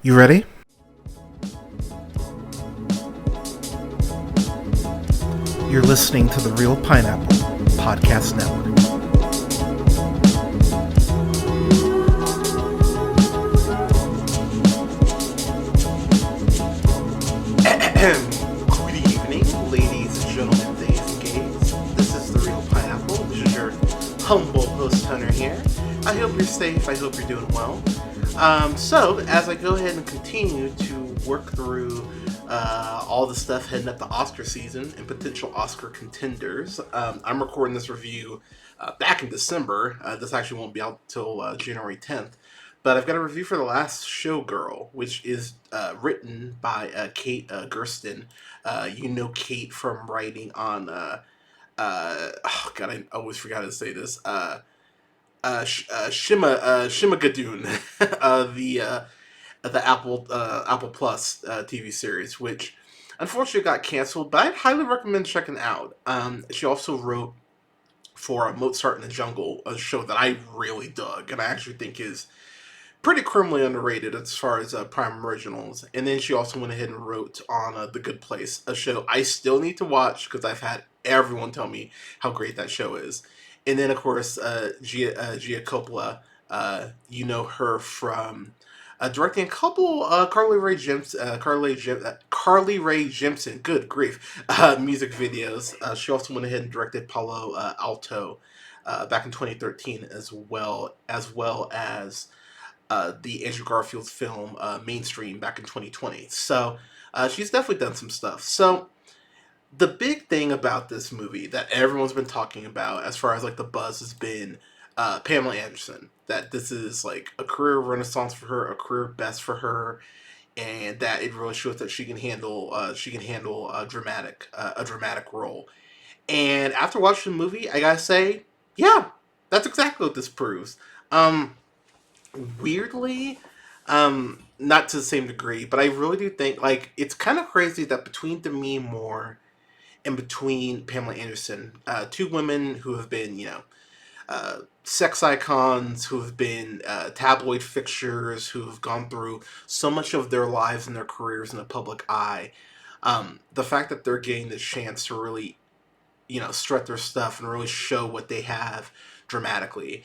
You ready? You're listening to the Real Pineapple Podcast Network. Good evening, ladies and gentlemen, gays and gays. This is the Real Pineapple. This is your humble host, Hunter, here. I hope you're safe. I hope you're doing well. So, as I go ahead and continue to work through all the stuff heading up the Oscar season and potential Oscar contenders, I'm recording this review back in December. This actually won't be out till January 10th. But I've got a review for The Last Showgirl, which is written by Kate Gersten. You know Kate from writing on, oh god, I always forgot to say this, Shimagadoon, the Apple Plus TV series, which unfortunately got canceled, but I'd highly recommend checking out. She also wrote for Mozart in the Jungle, a show that I really dug, and I actually think is pretty criminally underrated as far as Prime Originals. And then she also went ahead and wrote on The Good Place, a show I still need to watch because I've had everyone tell me how great that show is. And then, of course, Gia Coppola, you know her from directing a couple Carly Rae Jepsen, good grief, music videos. She also went ahead and directed Palo Alto back in 2013 as well as the Andrew Garfield film Mainstream back in 2020. So she's definitely done some stuff. So the big thing about this movie that everyone's been talking about as far as like the buzz has been Pamela Anderson. That this is like a career renaissance for her, a career best for her, and that it really shows that she can handle a dramatic role. And after watching the movie, I gotta say, yeah, that's exactly what this proves. Weirdly, not to the same degree, but I really do think like it's kind of crazy that between Demi Moore and between Pamela Anderson, two women who have been, sex icons, who have been tabloid fixtures, who have gone through so much of their lives and their careers in the public eye. The fact that they're getting the chance to really, strut their stuff and really show what they have dramatically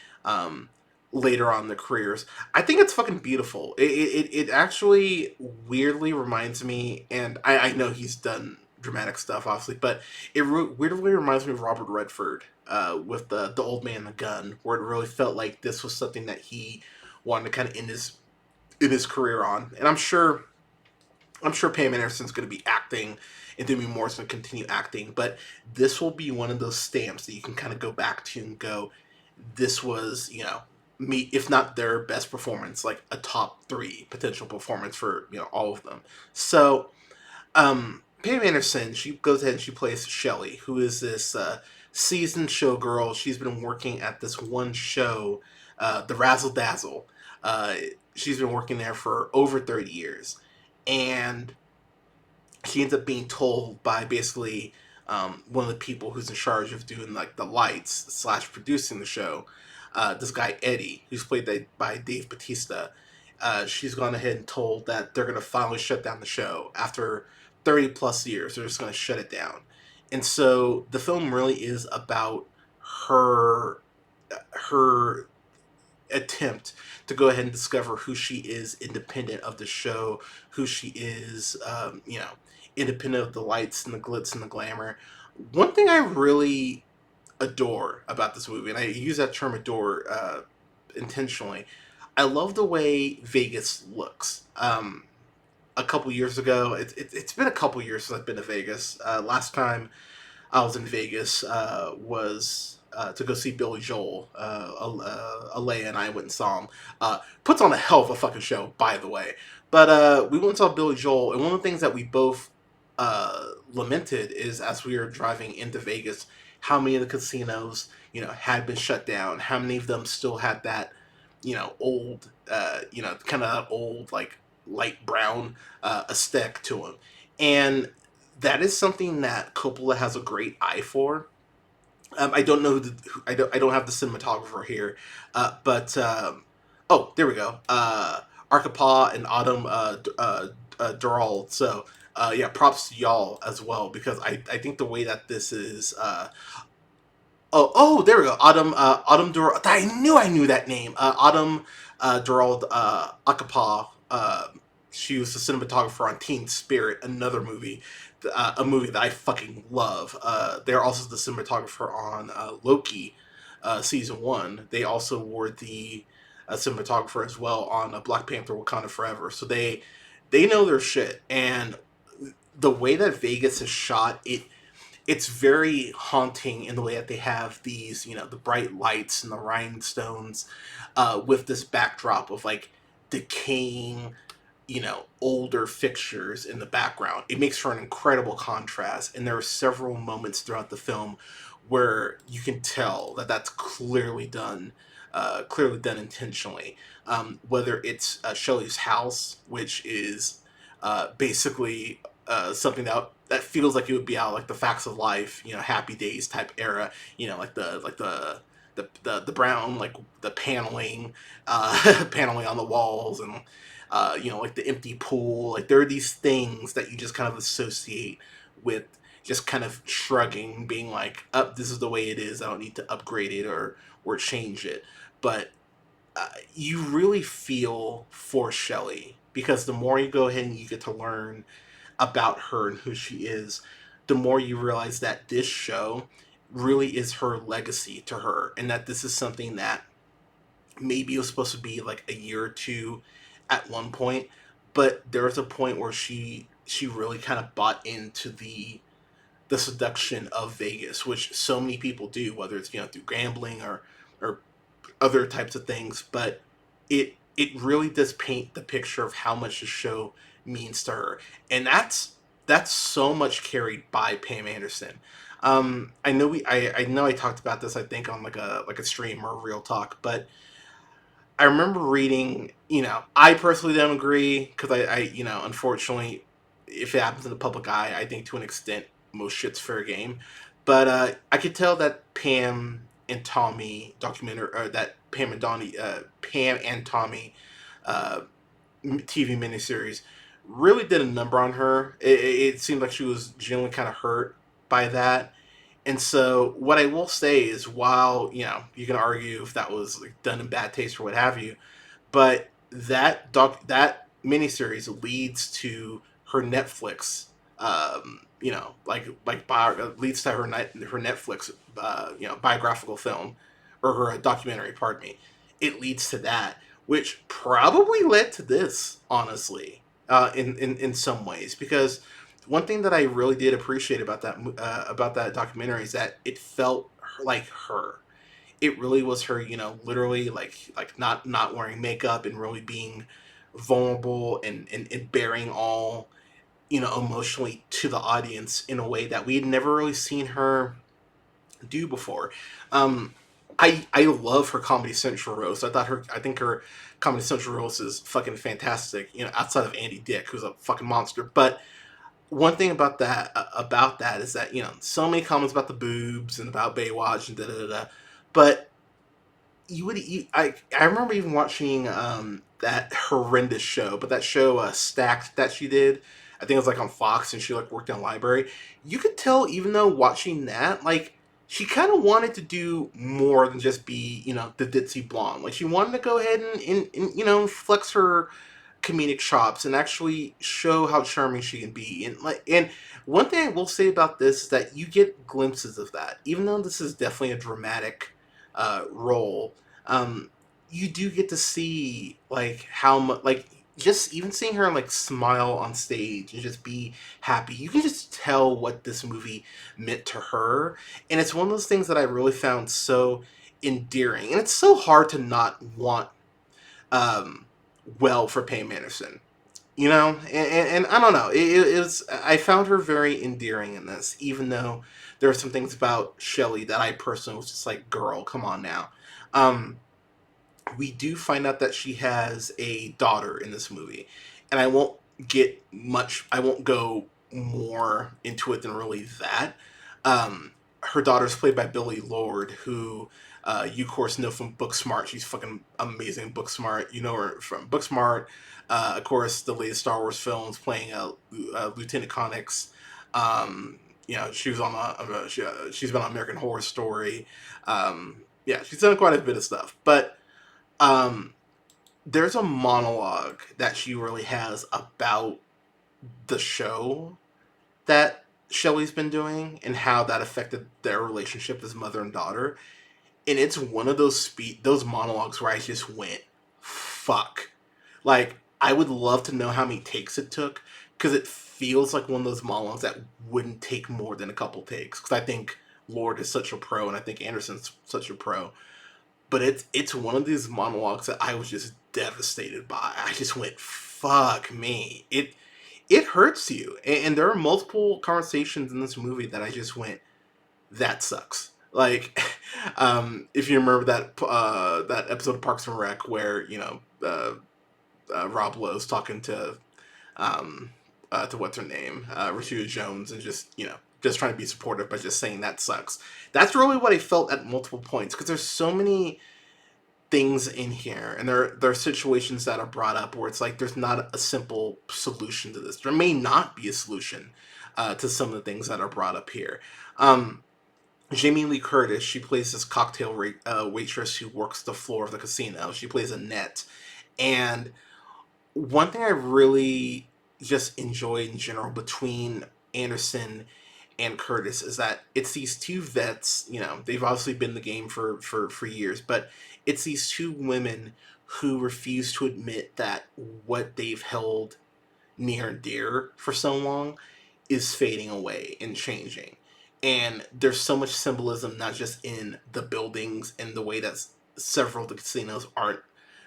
later on in their careers, I think it's fucking beautiful. It actually weirdly reminds me, and I know he's done dramatic stuff, obviously, but it weirdly reminds me of Robert Redford with the Old Man and the Gun, where it really felt like this was something that he wanted to kind of end his career on. And I'm sure Pam Anderson's going to be acting, and Demi Moore's going to continue acting, but this will be one of those stamps that you can kind of go back to and go, this was, me, if not their best performance, like a top 3 potential performance for, all of them. So, Pam Anderson, she goes ahead and she plays Shelley, who is this seasoned showgirl. She's been working at this one show, the Razzle Dazzle. She's been working there for over 30 years. And she ends up being told by basically one of the people who's in charge of doing like the lights / producing the show, this guy Eddie, who's played by Dave Bautista. She's gone ahead and told that they're going to finally shut down the show after 30 plus years. They're just going to shut it down. And so the film really is about her attempt to go ahead and discover who she is independent of the show, who she is, independent of the lights and the glitz and the glamour. One thing I really adore about this movie, and I use that term adore intentionally, I love the way Vegas looks. A couple years ago, it's been a couple years since I've been to Vegas. Last time I was in Vegas was to go see Billy Joel. Alea and I went and saw him. Puts on a hell of a fucking show, by the way. But we went and saw Billy Joel, and one of the things that we both lamented is as we were driving into Vegas, how many of the casinos, had been shut down. How many of them still had that, old, kind of that old, like, light brown aesthetic to them. And that is something that Coppola has a great eye for. I don't know I don't have the cinematographer here, but oh, there we go. Arkapaw and Autumn Durald. So yeah, props to y'all as well, because I think the way that this is there we go. Autumn Durald. I knew that name. Autumn Durald Akapa. She was the cinematographer on Teen Spirit, another movie, a movie that I fucking love. They're also the cinematographer on Loki, season one. They also were the cinematographer as well on Black Panther: Wakanda Forever. So they know their shit, and the way that Vegas is shot, it's very haunting in the way that they have these, the bright lights and the rhinestones, with this backdrop of like decaying, older fixtures in the background. It makes for an incredible contrast, and there are several moments throughout the film where you can tell that that's clearly done intentionally. Whether it's Shelley's house, which is basically something that feels like it would be out like the Facts of Life, Happy Days type era, like the brown, like the paneling, paneling on the walls, and like the empty pool. Like there are these things that you just kind of associate with just kind of shrugging, being like, "Up, this is the way it is. I don't need to upgrade it or change it." But you really feel for Shelley, because the more you go ahead and you get to learn about her and who she is, the more you realize that this show really is her legacy to her, and that this is something that maybe it was supposed to be like a year or two at one point, but there was a point where she really kind of bought into the seduction of Vegas, which so many people do, whether it's through gambling or other types of things. But it really does paint the picture of how much the show means to her, and that's so much carried by Pam Anderson. I know I talked about this, I think, on like a stream or a real talk, but I remember reading, I personally don't agree, because unfortunately, if it happens in the public eye, I think to an extent most shit's fair game. But I could tell that Pam and Tommy documentary, or that Pam and Tommy uh, TV miniseries really did a number on her. It seemed like she was genuinely kind of hurt by that. And so, what I will say is, while you can argue if that was like done in bad taste or what have you, but that miniseries leads to her Netflix, leads to her Netflix, biographical film, or her documentary. Pardon me. It leads to that, which probably led to this, honestly, in some ways, because one thing that I really did appreciate about that documentary is that it felt like her. It really was her, literally like not wearing makeup and really being vulnerable, and bearing all, emotionally to the audience in a way that we had never really seen her do before. Um, I love her Comedy Central roast. I think her Comedy Central roast is fucking fantastic. Outside of Andy Dick, who's a fucking monster. But one thing about that is that so many comments about the boobs and about Baywatch and da da da, da. But I remember even watching that horrendous show, but that show Stacked that she did. I think it was like on Fox, and she like worked in a library. You could tell, even though watching that, like, she kind of wanted to do more than just be the ditzy blonde. Like, she wanted to go ahead and flex her comedic chops and actually show how charming she can be. And one thing I will say about this is that you get glimpses of that, even though this is definitely a dramatic role. um you do get to see like how much, like, just even seeing her like smile on stage and just be happy, you can just tell what this movie meant to her. And it's one of those things that I really found so endearing, and it's so hard to not want um well for Pam Anderson, and I don't know. It was, I found her very endearing in this, even though there are some things about Shelley that I personally was just like, girl, come on now. Um, we do find out that she has a daughter in this movie, and I won't go more into it than really that. Her daughter's played by Billy Lord, who You, of course, know from Booksmart. She's fucking amazing in Booksmart. You know her from Booksmart. Of course, the latest Star Wars films, playing Lieutenant Connix. She was on she's been on American Horror Story. Yeah, she's done quite a bit of stuff. But um, there's a monologue that she really has about the show that Shelley's been doing and how that affected their relationship as mother and daughter. And it's one of those monologues where I just went, fuck. Like, I would love to know how many takes it took, because it feels like one of those monologues that wouldn't take more than a couple takes. Because I think Lord is such a pro, and I think Anderson's such a pro. But it's one of these monologues that I was just devastated by. I just went, fuck me. It hurts you. And there are multiple conversations in this movie that I just went, that sucks. Like, if you remember that episode of Parks and Rec where Rob Lowe's talking to what's her name, Rashida Jones, and just trying to be supportive, but just saying that sucks. That's really what I felt at multiple points, because there's so many things in here, and there are situations that are brought up where it's like there's not a simple solution to this. There may not be a solution to some of the things that are brought up here. Jamie Lee Curtis, she plays this cocktail waitress who works the floor of the casino. She plays Annette. And one thing I really just enjoy in general between Anderson and Curtis is that it's these two vets. They've obviously been in the game for years, but it's these two women who refuse to admit that what they've held near and dear for so long is fading away and changing. And there's so much symbolism, not just in the buildings and the way that several of the casinos aren't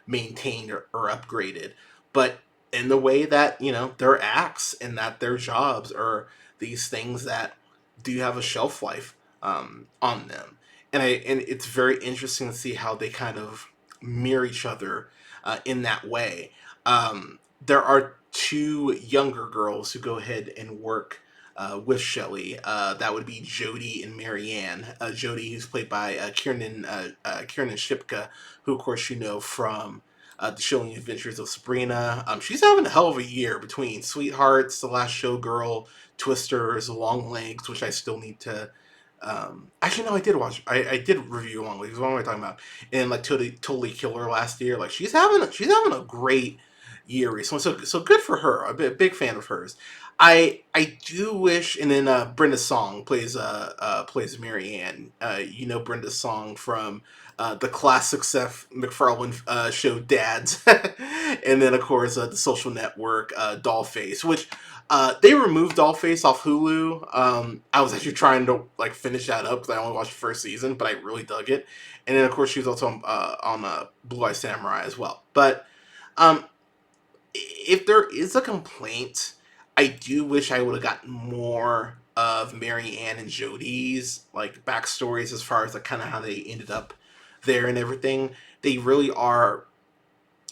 maintained or upgraded, but in the way that, their acts and that their jobs are these things that do have a shelf life on them. And it's very interesting to see how they kind of mirror each other in that way. There are two younger girls who go ahead and work with Shelley. That would be Jody and Marianne. Jody, who's played by Kiernan Shipka, who, of course, you know from The Chilling Adventures of Sabrina. She's having a hell of a year between Sweethearts, The Last Showgirl, Twisters, Long Legs, which I still need to. Actually, no, I did watch. I did review Long Legs. What am I talking about? And like Totally Killer last year. Like she's having a great year recently. So good for her. I'm a big fan of hers. I do wish, and then Brenda Song plays Marianne. Brenda Song from the classic Seth MacFarlane show Dads, and then of course The Social Network, Dollface, which they removed Dollface off Hulu. I was actually trying to like finish that up because I only watched the first season, but I really dug it. And then of course she was also on Blue Eye Samurai as well. But um, if there is a complaint, I do wish I would have gotten more of Mary Ann and Jody's like backstories as far as like kind of how they ended up there and everything. They really are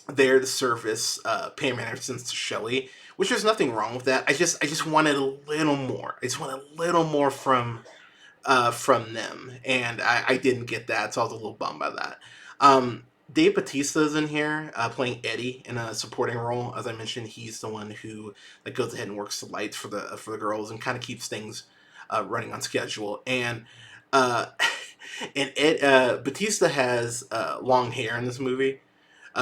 there to service Pam Anderson's to Shelley, which there's nothing wrong with that. I just wanted a little more. I just wanted a little more from them, and I didn't get that, so I was a little bummed by that. Dave Bautista's in here playing Eddie in a supporting role. As I mentioned, he's the one who like goes ahead and works the lights for the girls and kind of keeps things running on schedule. And uh, Batista has long hair in this movie.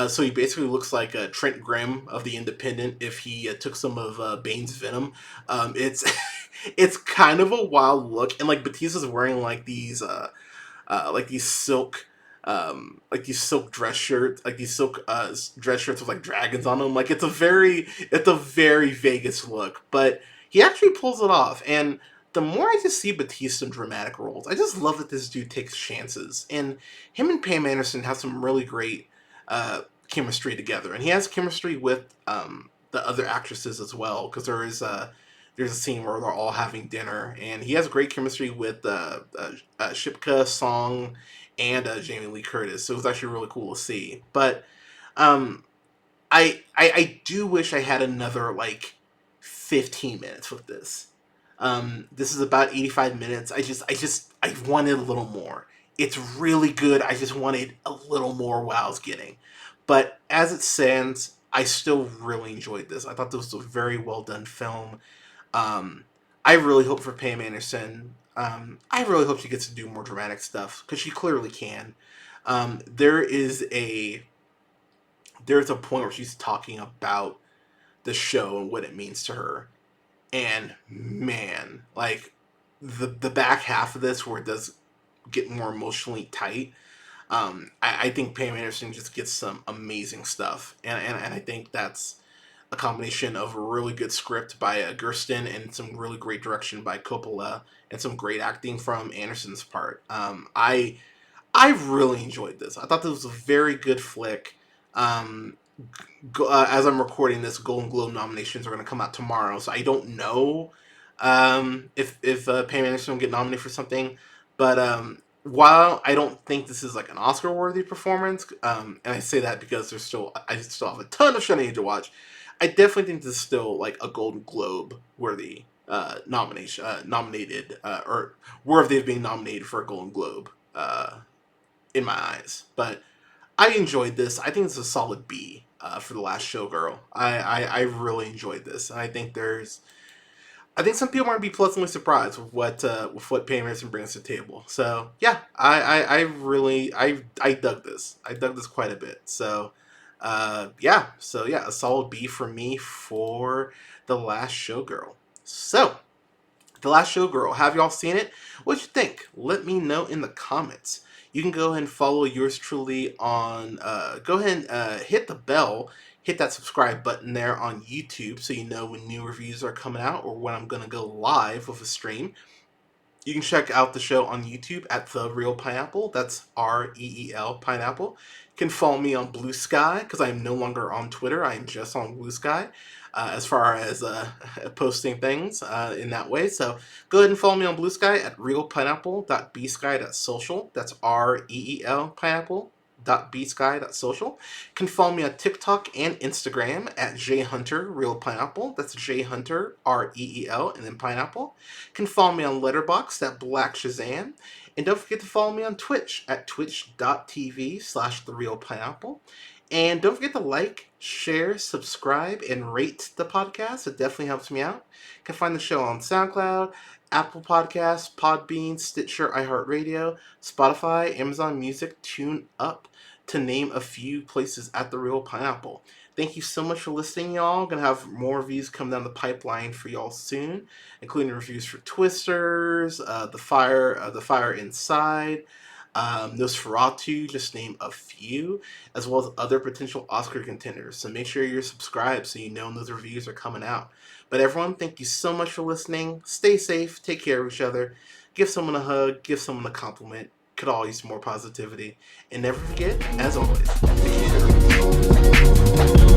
So he basically looks like Trent Grimm of The Independent if he took some of Bane's venom. It's it's kind of a wild look, and like Batista's wearing like these silk dress shirts, like these silk dress shirts with like dragons on them. Like it's a very Vegas look, but he actually pulls it off. And the more I just see Batista in dramatic roles, I just love that this dude takes chances. And him and Pam Anderson have some really great chemistry together, and he has chemistry with the other actresses as well. Because there's a scene where they're all having dinner, and he has great chemistry with Shipka Song and Jamie Lee Curtis. So it was actually really cool to see. But um, I do wish I had another like 15 minutes with this. This is about 85 minutes. I wanted a little more. It's really good. I just wanted a little more while I was getting. But as it stands, I still really enjoyed this. I thought this was a very well done film. Um, I really hope for Pam Anderson. I really hope she gets to do more dramatic stuff because she clearly can. Um, there is a there's a point where she's talking about the show and what it means to her, and man, like the back half of this where it does get more emotionally tight. I think Pam Anderson just gets some amazing stuff, and I think that's a combination of a really good script by Gersten and some really great direction by Coppola and some great acting from Anderson's part. I really enjoyed this. I thought this was a very good flick. Um, as I'm recording this, Golden Globe nominations are going to come out tomorrow, so I don't know if Pam Anderson will get nominated for something. But while I don't think this is like an Oscar worthy performance, and I say that because I still have a ton of Shining to watch. I definitely think this is still like a Golden Globe worthy nominated or worthy of being nominated for a Golden Globe in my eyes. But I enjoyed this. I think it's a solid B for The Last Showgirl. I really enjoyed this, and I think some people might be pleasantly surprised with what Pam Anderson brings to the table. So yeah, I really I dug this. I dug this quite a bit. So yeah, a solid B for me for The Last Showgirl. So the Last Showgirl. Have y'all seen it? What'd you think? Let me know in the comments. You can go ahead and follow yours truly on. Go ahead and hit the bell. Hit that subscribe button there on YouTube so you know when new reviews are coming out or when I'm going to go live with a stream. You can check out the show on YouTube at The Real Pineapple. That's REEL Pineapple. You can follow me on Blue Sky because I am no longer on Twitter. I am just on Blue Sky as far as posting things in that way. So go ahead and follow me on Blue Sky at realpineapple.bsky.social. That's REEL Pineapple. .bsky.social. You can follow me on TikTok and Instagram at jhunterrealpineapple. That's jhunter REEL and then pineapple. You can follow me on Letterboxd at Black Shazam. And don't forget to follow me on Twitch at twitch.tv/therealpineapple. And don't forget to like, share, subscribe, and rate the podcast. It definitely helps me out. You can find the show on SoundCloud, Apple Podcasts, Podbean, Stitcher, iHeartRadio, Spotify, Amazon Music, TuneUp, to name a few places at The Real Pineapple. Thank you so much for listening, y'all. Gonna have more reviews come down the pipeline for y'all soon, including reviews for Twisters, The Fire Inside, Nosferatu, just name a few, as well as other potential Oscar contenders. So make sure you're subscribed so you know when those reviews are coming out. But everyone, thank you so much for listening. Stay safe, take care of each other, give someone a hug, give someone a compliment. Could all use more positivity. And never forget, as always, take care.